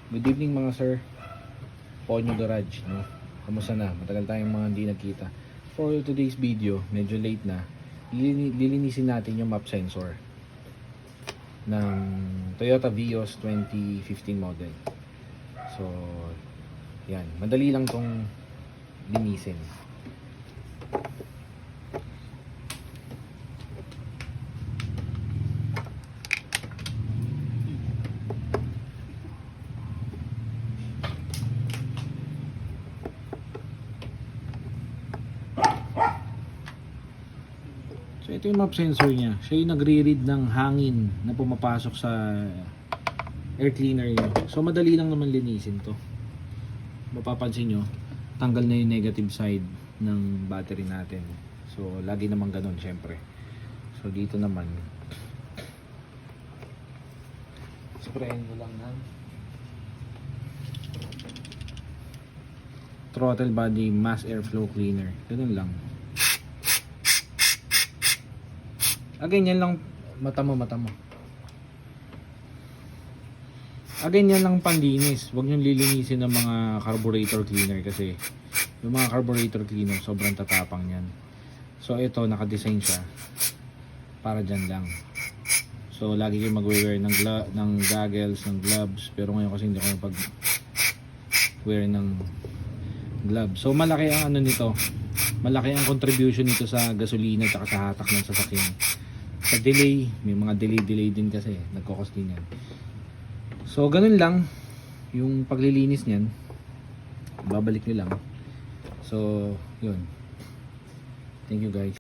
Good evening mga sir. Ponyo Garage, no? Kamusta na? Matagal tayong mga hindi nagkita. For today's video, medyo late na. Lilinisin natin yung map sensor ng Toyota Vios 2015 model. So, yan. Madali lang tong linisin. So ito yung map sensor niya. Siya yung nagre-read ng hangin na pumapasok sa air cleaner niyo. So madali lang naman linisin to. Mapapansin nyo, tanggal na yung negative side ng battery natin. So lagi naman ganun syempre. So dito naman, sprayin mo lang ng throttle body mass airflow cleaner. Ganun lang. Again, yan lang mata mo. Again, yan lang panlinis. Huwag nyo lilinisin ng mga carburetor cleaner kasi yung mga carburetor cleaner sobrang tatapang yan. So ito, nakadesign siya para dyan lang. So lagi kayo mag-wear ng goggles, ng gloves. Pero ngayon kasi hindi ko mag-wear ng gloves. So malaki ang ano nito. Malaki ang contribution nito sa gasolina at sa hatak ng sasakyan. Sa delay, may mga delay din kasi nagkakos din yan. So ganun lang yung paglilinis niyan. Babalik nyo lang. So yun, thank you guys.